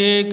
1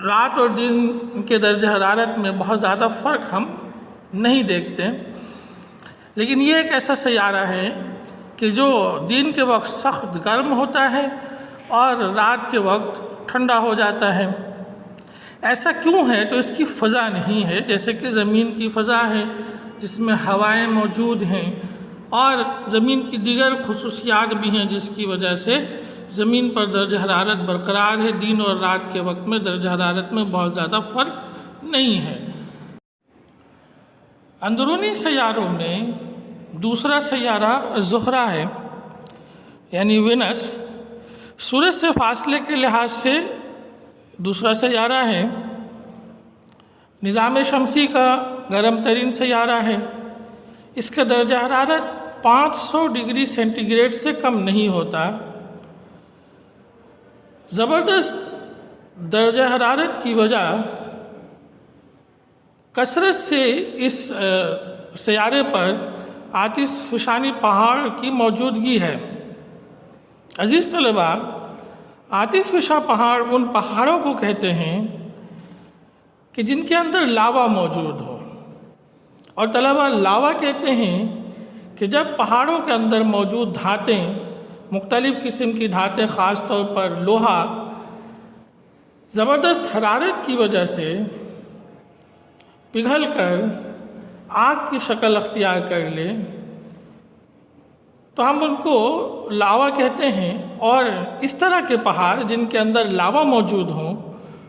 رات اور دن کے درجہ حرارت میں بہت زیادہ فرق ہم نہیں دیکھتے، لیکن یہ ایک ایسا سیارہ ہے کہ جو دن کے وقت سخت گرم ہوتا ہے اور رات کے وقت ٹھنڈا ہو جاتا ہے۔ ایسا کیوں ہے؟ تو اس کی فضا نہیں ہے جیسے کہ زمین کی فضا ہے جس میں ہوائیں موجود ہیں، اور زمین کی دیگر خصوصیات بھی ہیں جس کی وجہ سے زمین پر درجہ حرارت برقرار ہے۔ دن اور رات کے وقت میں درجہ حرارت میں بہت زیادہ فرق نہیں ہے۔ اندرونی سیاروں میں دوسرا سیارہ زہرہ ہے، یعنی وینس، سورج سے فاصلے کے لحاظ سے دوسرا سیارہ ہے، نظام شمسی کا گرم ترین سیارہ ہے۔ اس کا درجہ حرارت 500 ڈگری سینٹی گریڈ سے کم نہیں ہوتا۔ زبردست درجہ حرارت کی وجہ کثرت سے اس سیارے پر آتش فشانی پہاڑ کی موجودگی ہے۔ عزیز طلباء، آتش فشاں پہاڑ ان پہاڑوں کو کہتے ہیں کہ جن کے اندر لاوا موجود ہو، اور طلباء لاوا کہتے ہیں کہ جب پہاڑوں کے اندر موجود دھاتیں، مختلف قسم کی دھاتیں، خاص طور پر لوہا، زبردست حرارت کی وجہ سے پگھل کر آگ کی شکل اختیار کر لے تو ہم ان کو لاوا کہتے ہیں۔ اور اس طرح کے پہاڑ جن کے اندر لاوا موجود ہوں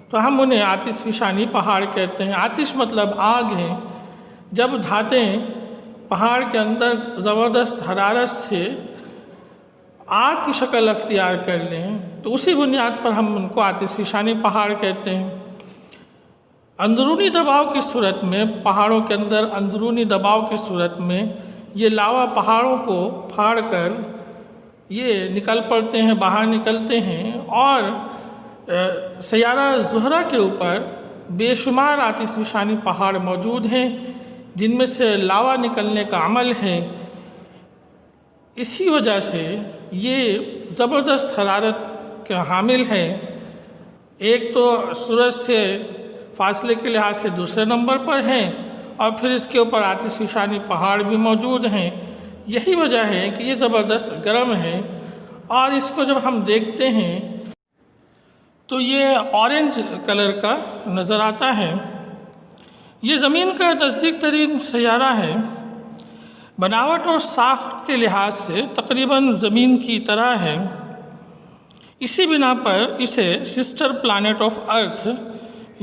تو ہم انہیں آتش فشانی پہاڑ کہتے ہیں۔ آتش مطلب آگ ہے۔ جب دھاتیں پہاڑ کے اندر زبردست حرارت سے آگ کی شکل اختیار کر لیں تو اسی بنیاد پر ہم ان کو آتش فشانی پہاڑ کہتے ہیں۔ اندرونی دباؤ کی صورت میں، پہاڑوں کے اندر اندرونی دباؤ کی صورت میں یہ لاوا پہاڑوں کو پھاڑ کر یہ نکل پڑتے ہیں، باہر نکلتے ہیں، اور سیارہ زہرہ کے اوپر بے شمار آتش فشانی پہاڑ موجود ہیں جن میں سے لاوا نکلنے کا عمل ہے۔ اسی وجہ سے یہ زبردست حرارت کا حامل ہے۔ ایک تو سورج سے فاصلے کے لحاظ سے دوسرے نمبر پر ہیں، اور پھر اس کے اوپر آتش فشانی پہاڑ بھی موجود ہیں۔ یہی وجہ ہے کہ یہ زبردست گرم ہے، اور اس کو جب ہم دیکھتے ہیں تو یہ اورنج کلر کا نظر آتا ہے۔ یہ زمین کا نزدیک ترین سیارہ ہے۔ بناوٹ اور ساخت کے لحاظ سے تقریباً زمین کی طرح ہے۔ اسی بنا پر اسے سسٹر پلانٹ آف ارتھ،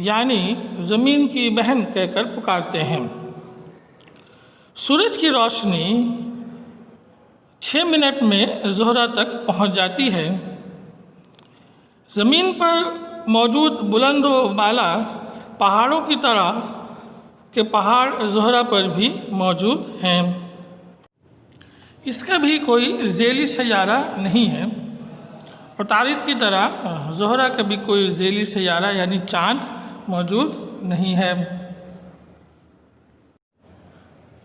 یعنی زمین کی بہن کہہ کر پکارتے ہیں۔ سورج کی روشنی 6 منٹ میں زہرہ تک پہنچ جاتی ہے۔ زمین پر موجود بلند و بالا پہاڑوں کی طرح کے پہاڑ زہرہ پر بھی موجود ہیں۔ اس کا بھی کوئی ذیلی سیارہ نہیں ہے، اور عطارد کی طرح زہرہ کا بھی کوئی ذیلی سیارہ یعنی چاند موجود نہیں ہے۔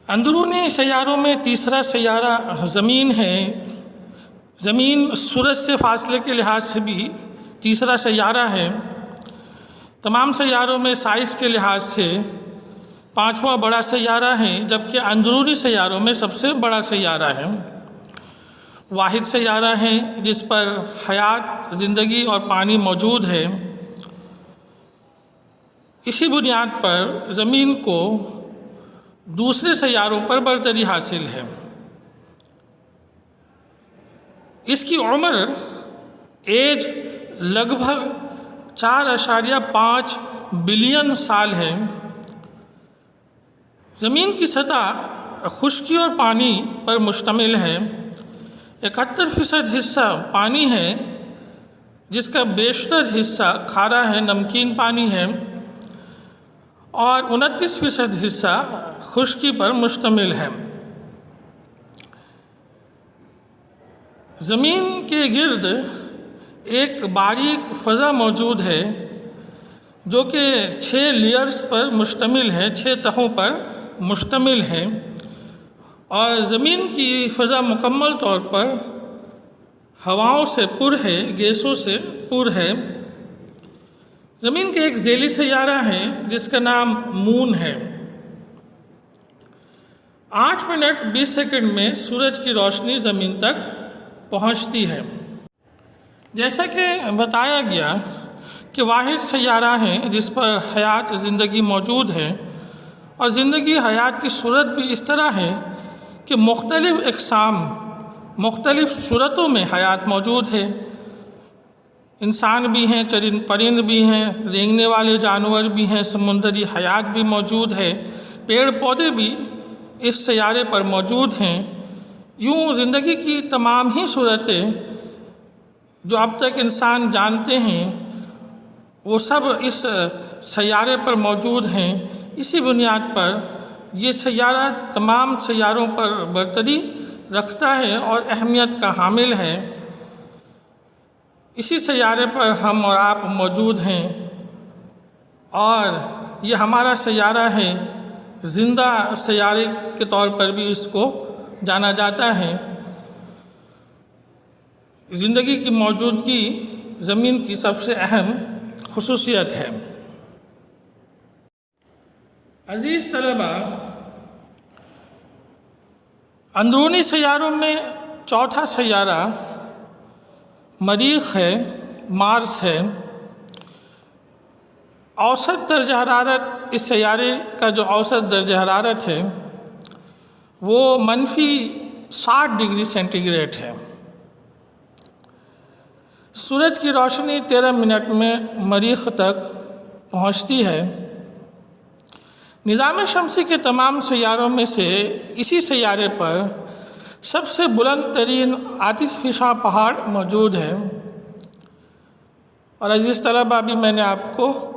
اندرونی سیاروں میں تیسرا سیارہ زمین ہے۔ زمین سورج سے فاصلے کے لحاظ سے بھی تیسرا سیارہ ہے۔ تمام سیاروں میں سائز کے لحاظ سے 5واں بڑا سیارہ ہے، جبکہ اندرونی سیاروں میں سب سے بڑا سیارہ ہے۔ واحد سیارہ ہے جس پر حیات، زندگی اور پانی موجود ہے۔ اسی بنیاد پر زمین کو دوسرے سیاروں پر برتری حاصل ہے۔ اس کی عمر ایج لگ بھگ 4.5 بلین سال ہے۔ زمین کی سطح خشکی اور پانی پر مشتمل ہے۔ 71% حصہ پانی ہے، جس کا بیشتر حصہ کھارا ہے، نمکین پانی ہے، اور 29% حصہ خشکی پر مشتمل ہے۔ زمین کے گرد ایک باریک فضا موجود ہے جو کہ 6 لیئرز پر مشتمل ہے، 6 تہوں پر مشتمل ہے، اور زمین کی فضا مکمل طور پر ہواؤں سے پر ہے، گیسوں سے پر ہے۔ زمین کے ایک ذیلی سیارہ ہے جس کا نام مون ہے۔ 8 منٹ 20 سیکنڈ میں سورج کی روشنی زمین تک پہنچتی ہے۔ جیسا کہ بتایا گیا کہ واحد سیارہ ہے جس پر حیات زندگی موجود ہے، اور زندگی حیات کی صورت بھی اس طرح ہے کہ مختلف اقسام، مختلف صورتوں میں حیات موجود ہے۔ انسان بھی ہیں، چرند پرند بھی ہیں، رینگنے والے جانور بھی ہیں، سمندری حیات بھی موجود ہے، پیڑ پودے بھی اس سیارے پر موجود ہیں۔ یوں زندگی کی تمام ہی صورتیں جو اب تک انسان جانتے ہیں وہ سب اس سیارے پر موجود ہیں۔ اسی بنیاد پر یہ سیارہ تمام سیاروں پر برتری رکھتا ہے اور اہمیت کا حامل ہے۔ اسی سیارے پر ہم اور آپ موجود ہیں، اور یہ ہمارا سیارہ ہے، زندہ سیارے کے طور پر بھی اس کو جانا جاتا ہے۔ زندگی کی موجودگی زمین کی سب سے اہم خصوصیت ہے۔ عزیز طلبہ، اندرونی سیاروں میں چوتھا سیارہ مریخ ہے، مارس ہے۔ اوسط درجہ حرارت اس سیارے کا جو اوسط درجہ حرارت ہے وہ -60 ڈگری سینٹی گریڈ ہے۔ سورج کی روشنی 13 منٹ میں مریخ تک پہنچتی ہے۔ نظام شمسی کے تمام سیاروں میں سے اسی سیارے پر سب سے بلند ترین آتش فشاں پہاڑ موجود ہے۔ اور عزیز طلبہ، ابھی میں نے آپ کو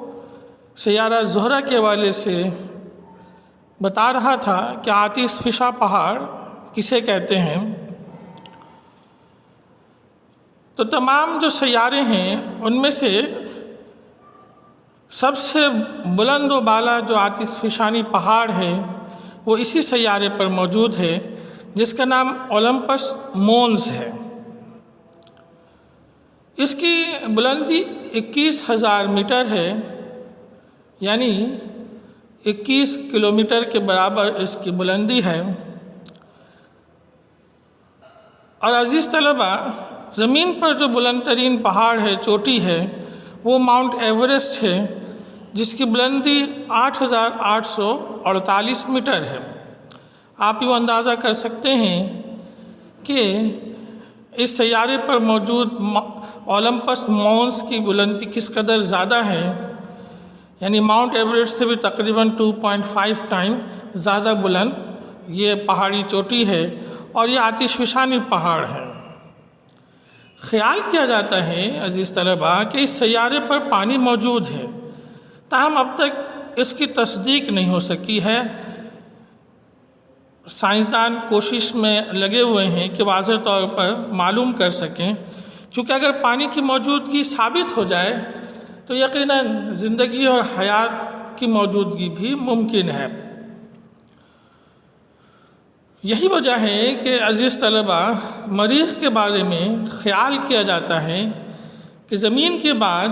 سیارہ زہرہ کے حوالے سے بتا رہا تھا کہ آتش فشاں پہاڑ کسے کہتے ہیں۔ تو تمام جو سیارے ہیں ان میں سے سب سے بلند و بالا جو آتش فشانی پہاڑ ہے وہ اسی سیارے پر موجود ہے، جس کا نام اولمپس مونز ہے۔ اس کی بلندی 21,000 میٹر ہے، یعنی 21 کلومیٹر کے برابر اس کی بلندی ہے۔ اور عزیز طلبہ، زمین پر جو بلند ترین پہاڑ ہے، چوٹی ہے، وہ ماؤنٹ ایوریسٹ ہے، جس کی بلندی 8,848 میٹر ہے۔ آپ یوں اندازہ کر سکتے ہیں کہ اس سیارے پر موجود اولمپس مونز کی بلندی کس قدر زیادہ ہے، یعنی ماؤنٹ ایوریسٹ سے بھی تقریباً 2.5 ٹائم زیادہ بلند یہ پہاڑی چوٹی ہے، اور یہ آتش فشانی پہاڑ ہے۔ خیال کیا جاتا ہے عزیز طلبہ کہ اس سیارے پر پانی موجود ہے، تاہم اب تک اس کی تصدیق نہیں ہو سکی ہے۔ سائنسدان کوشش میں لگے ہوئے ہیں کہ واضح طور پر معلوم کر سکیں، کیونکہ اگر پانی کی موجودگی ثابت ہو جائے تو یقیناً زندگی اور حیات کی موجودگی بھی ممکن ہے۔ یہی وجہ ہے کہ عزیز طلبہ، مریخ کے بارے میں خیال کیا جاتا ہے کہ زمین کے بعد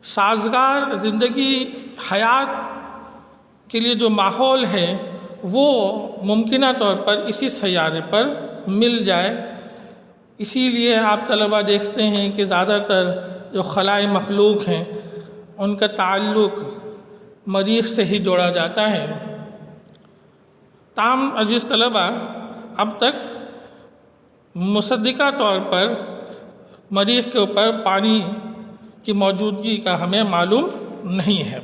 سازگار زندگی حیات کے لیے جو ماحول ہے وہ ممکنہ طور پر اسی سیارے پر مل جائے۔ اسی لیے آپ طلبہ دیکھتے ہیں کہ زیادہ تر جو خلائی مخلوق ہیں ان کا تعلق مریخ سے ہی جوڑا جاتا ہے۔ تاہم عزیز طلبہ، اب تک مصدقہ طور پر مریخ کے اوپر پانی کی موجودگی کا ہمیں معلوم نہیں ہے۔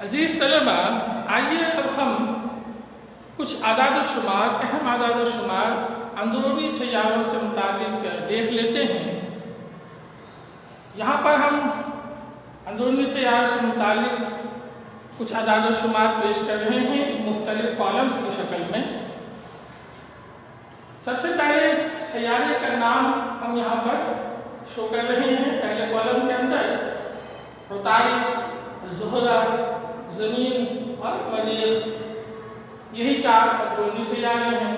عزیز طلبہ، آئیے اب ہم کچھ اعداد و شمار، اہم اعداد و شمار اندرونی سیاروں سے متعلق دیکھ لیتے ہیں۔ یہاں پر ہم اندرونی سیاروں سے متعلق کچھ اعداد و شمار پیش کر رہے ہیں مختلف کالمز کی شکل میں۔ سب سے پہلے سیارے کا نام ہم یہاں پر شو کر رہے ہیں پہلے کالم کے اندر: عطارد، زہرہ، زمین اور مریخ۔ یہی 4 اندرونی سیارے ہیں۔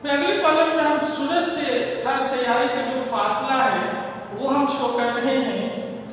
پھر اگلے کالم میں ہم سورج سے ہر سیارے کا جو فاصلہ ہے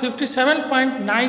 57.9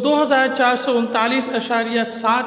2439.7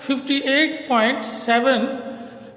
58.7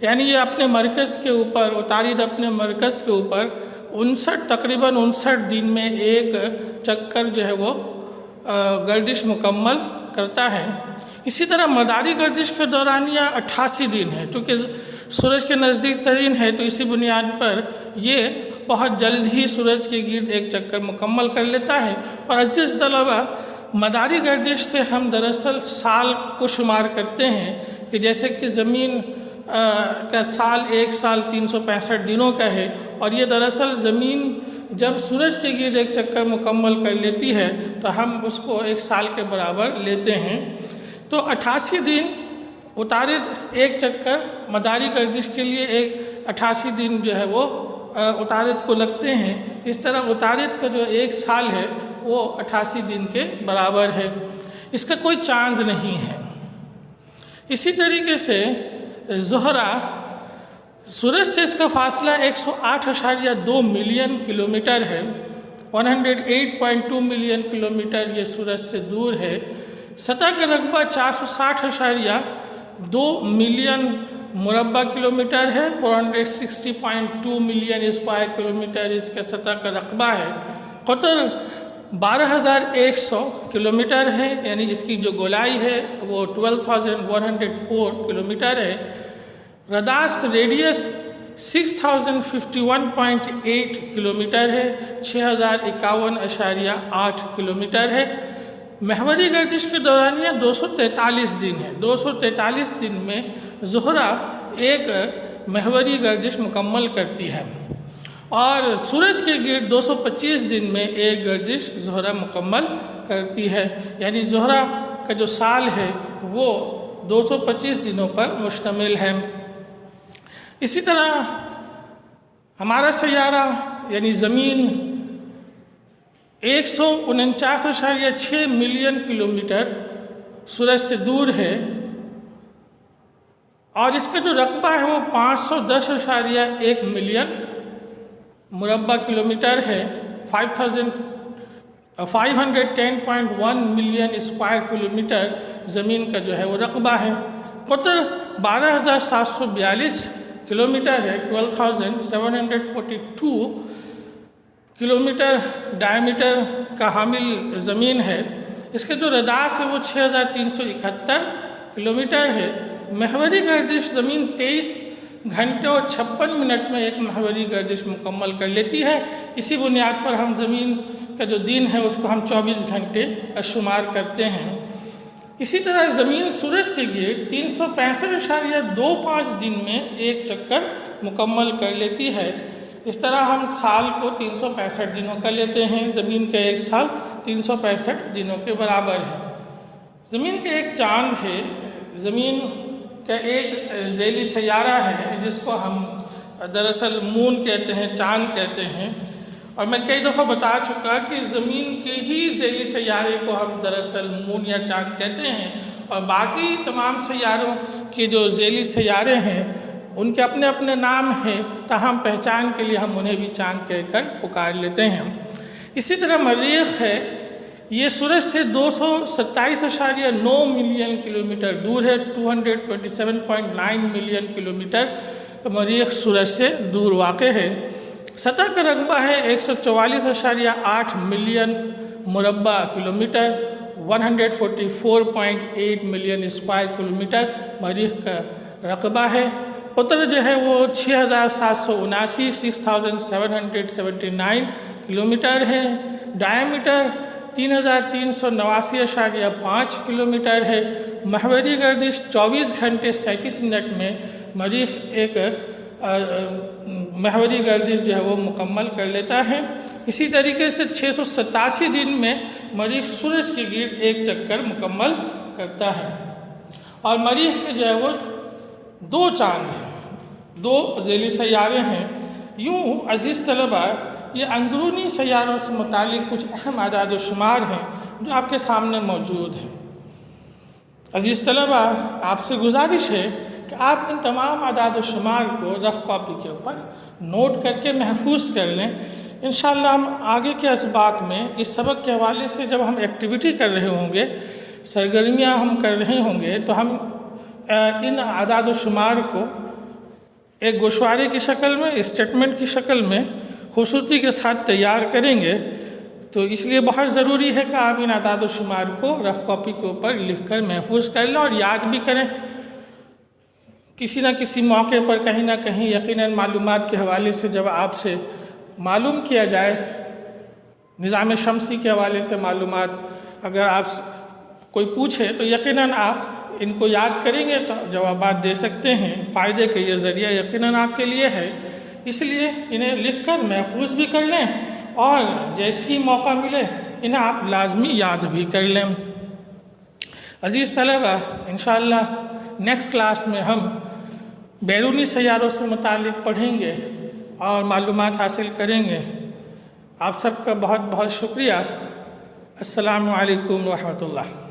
یعنی یہ اپنے مرکز کے اوپر، عطارد اپنے مرکز کے اوپر تقریباً 59 دن میں ایک چکر جو ہے وہ گردش مکمل کرتا ہے۔ اسی طرح مداری گردش کے دورانیہ 88 دن ہے، چونکہ سورج کے نزدیک ترین ہے تو اسی بنیاد پر یہ بہت جلد ہی سورج کے گرد ایک چکر مکمل کر لیتا ہے۔ اور عزیز طلبہ، مداری گردش سے ہم دراصل سال کو شمار کرتے ہیں کہ جیسے کہ زمین کا سال 1 سال 365 دنوں کا ہے، اور یہ دراصل زمین جب سورج کے گرد ایک چکر مکمل کر لیتی ہے تو ہم اس کو 1 سال کے برابر لیتے ہیں۔ تو 88 دن عطارد ایک چکر مداری گردش کے لیے 88 دن جو ہے وہ عطارد کو لگتے ہیں۔ اس طرح عطارد کا جو 1 سال ہے وہ 88 دن کے برابر ہے، اس کا کوئی چاند نہیں ہے۔ اسی طریقے سے زہرہ، سورج سے اس کا فاصلہ 108.2 ملین کلومیٹر ہے، 108.2 ملین کلومیٹر یہ سورج سے دور ہے۔ سطح کا رقبہ 460.2 ملین مربع کلومیٹر ہے، 460.2 ملین اسکوائر کلومیٹر اس کا سطح کا رقبہ ہے۔ قطر 12,100 کلومیٹر ہے، یعنی اس کی جو گولائی ہے وہ 12,104 کلومیٹر ہے۔ رداس ریڈیس 6,051.8 کلومیٹر ہے، 6,051.8 کلومیٹر ہے۔ محوری گردش کے دورانیہ 243 دن ہے، 243 دن میں زہرہ ایک محوری گردش مکمل کرتی ہے، اور سورج کے گرد 225 دن میں ایک گردش زہرہ مکمل کرتی ہے، یعنی زہرہ کا جو سال ہے وہ 225 دنوں پر مشتمل ہے۔ اسی طرح ہمارا سیارہ یعنی زمین 149.6 ملین کلومیٹر سورج سے دور ہے، اور اس کا جو رقبہ ہے وہ 510.1 ملین مربع کلومیٹر ہے، 510.1 ملین اسکوائر کلومیٹر زمین کا جو ہے وہ رقبہ ہے۔ قطر 12,742 کلومیٹر ہے، 12,742 کلومیٹر ڈائمیٹر کا حامل زمین ہے۔ اس کا جو رداس ہے وہ 6,371 کلومیٹر ہے۔ محوری گردش زمین 23 گھنٹے اور 56 منٹ میں ایک محوری گردش مکمل کر لیتی ہے۔ اسی بنیاد پر ہم زمین کا جو دن ہے اس کو ہم 24 گھنٹے کا شمار کرتے ہیں۔ اسی طرح زمین سورج کے گرد 365.25 دن میں ایک چکر مکمل کر لیتی ہے۔ اس طرح ہم سال کو 365 دنوں کا لیتے ہیں، زمین کا 1 سال 365 دنوں کے برابر ہے۔ زمین کا ایک چاند ہے، زمین کا ایک ذیلی سیارہ ہے جس کو ہم دراصل مون کہتے ہیں، چاند کہتے ہیں، اور میں کئی دفعہ بتا چکا کہ زمین کے ہی ذیلی سیارے کو ہم دراصل مون یا چاند کہتے ہیں، اور باقی تمام سیاروں کے جو ذیلی سیارے ہیں ان کے اپنے اپنے نام ہیں، تاہم پہچان کے لیے ہم انہیں بھی چاند کہہ کر پکار لیتے ہیں۔ اسی طرح مریخ ہے، یہ سورج سے 227.9 ملین کلومیٹر دور ہے، 227.9 ملین کلومیٹر مریخ سورج سے دور واقع ہے۔ سطح کا رقبہ ہے 144.8 ملین مربع کلومیٹر، 144.8 ملین اسکوائر کلومیٹر مریخ کا رقبہ ہے۔ قطر جو ہے وہ 6,779 6,779 کلومیٹر ہے۔ ڈائمیٹر 3,389.5 کلومیٹر ہے۔ محوری گردش 24 گھنٹے 37 منٹ میں مریخ ایک محوری گردش جو ہے وہ مکمل کر لیتا ہے۔ اسی طریقے سے 687 دن میں مریخ سورج کے گرد ایک چکر مکمل کرتا ہے، اور مریخ کے جو ہے وہ 2 چاند ہیں، 2 ذیلی سیارے ہیں۔ یوں عزیز طلبہ، یہ اندرونی سیاروں سے متعلق کچھ اہم اعداد و شمار ہیں جو آپ کے سامنے موجود ہیں۔ عزیز طلبہ، آپ سے گزارش ہے کہ آپ ان تمام اعداد و شمار کو رف کاپی کے اوپر نوٹ کر کے محفوظ کر لیں۔ انشاءاللہ ہم آگے کے اسباق میں اس سبق کے حوالے سے جب ہم ایکٹیویٹی کر رہے ہوں گے، سرگرمیاں ہم کر رہے ہوں گے، تو ہم ان اعداد و شمار کو ایک گوشوارے کی شکل میں، اسٹیٹمنٹ کی شکل میں خوبصورتی کے ساتھ تیار کریں گے، تو اس لیے بہت ضروری ہے کہ آپ ان اعداد و شمار کو رف کاپی کے اوپر لکھ کر محفوظ کر لیں اور یاد بھی کریں۔ کسی نہ کسی موقع پر کہیں نہ کہیں یقیناً معلومات کے حوالے سے جب آپ سے معلوم کیا جائے، نظام شمسی کے حوالے سے معلومات اگر آپ کوئی پوچھے تو یقیناً آپ ان کو یاد کریں گے تو جوابات دے سکتے ہیں۔ فائدے کا یہ ذریعہ یقیناً آپ کے لیے ہے، اس لیے انہیں لکھ کر محفوظ بھی کر لیں اور جیسے ہی موقع ملے انہیں آپ لازمی یاد بھی کر لیں۔ عزیز طلبہ، انشاءاللہ نیکسٹ کلاس میں ہم بیرونی سیاروں سے متعلق پڑھیں گے اور معلومات حاصل کریں گے۔ آپ سب کا بہت بہت شکریہ۔ السلام علیکم ورحمۃ اللہ۔